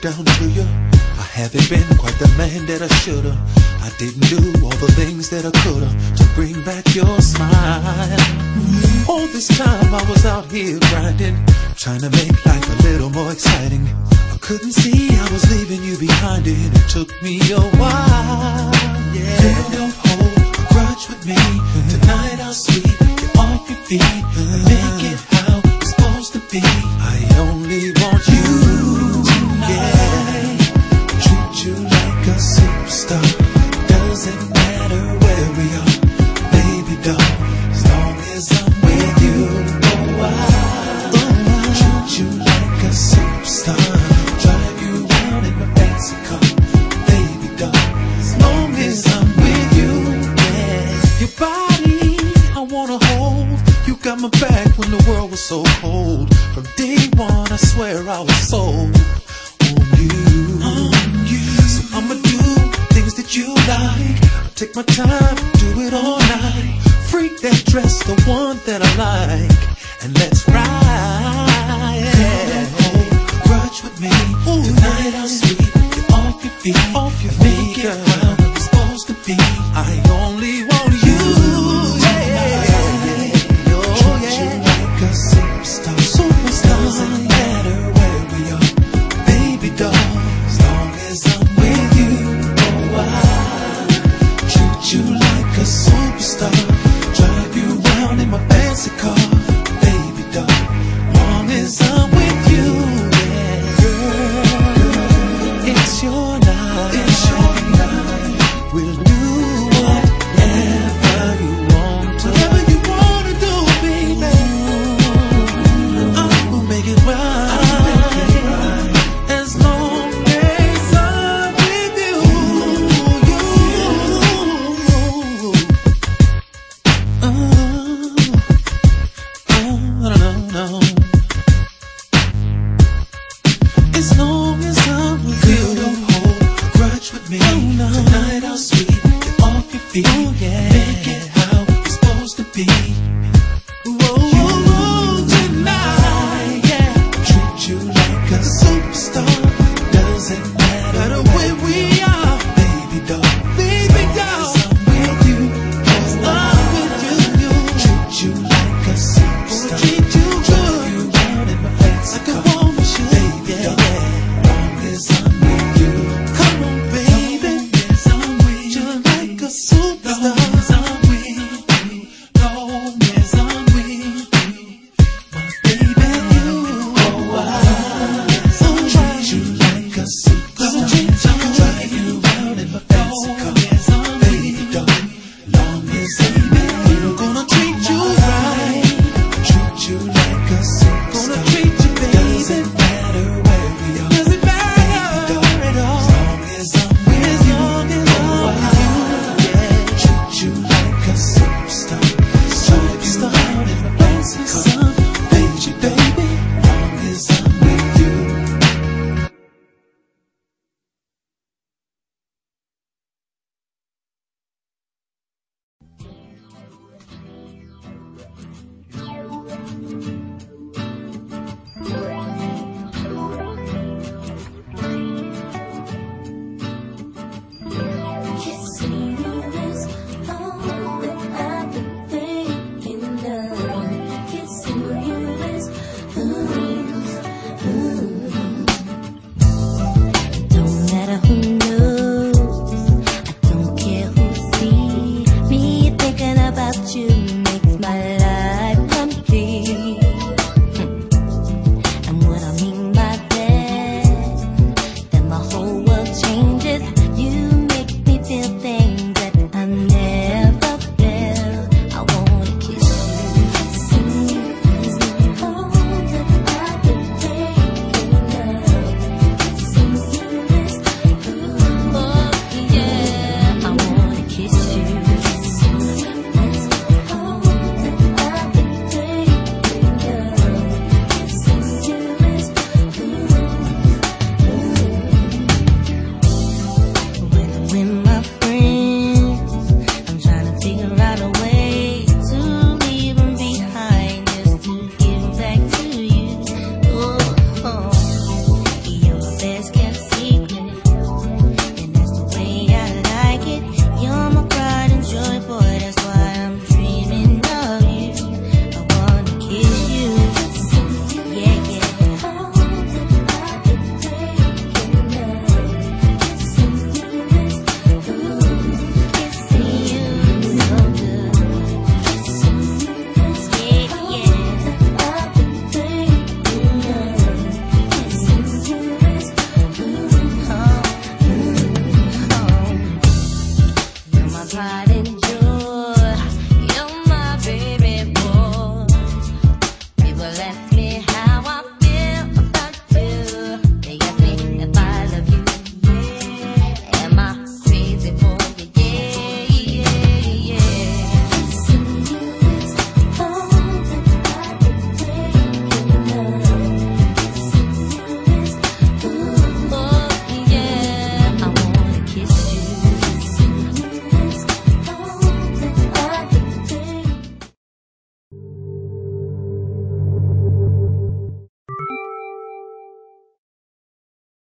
down to you. I haven't been quite the man that I should've. I didn't do all the things that I could've to bring back your smile. All this time I was out here grinding, trying to make life a little more exciting. I couldn't see I was leaving you behind, and it took me a while. Yeah. Girl, don't hold a grudge with me. Tonight I'll sweep you off your feet and make it how it's supposed to be. I only want you tonight. Treat you like a superstar. Doesn't matter where we are, baby doll. As long as I'm with you, oh I treat you like a superstar. Drive you around in my fancy car, baby doll. As long as I'm with you, yeah. Your body I wanna hold. You got my back when the world was so cold. From day one I swear I was sold on you. So I'ma do things that you like. I'll take my time, do it all night. Freak that dress, the one that I like, and let's ride. Don't hold a grudge with me. Tonight I'll sweep you off your feet, off your feet. Make it how it's supposed to be. I only want you. Treat you like a superstar. Doesn't matter where we are, baby doll. As long as I'm with you, oh I treat you like a superstar. Drive you around in my fancy car, baby doll. Long as I'm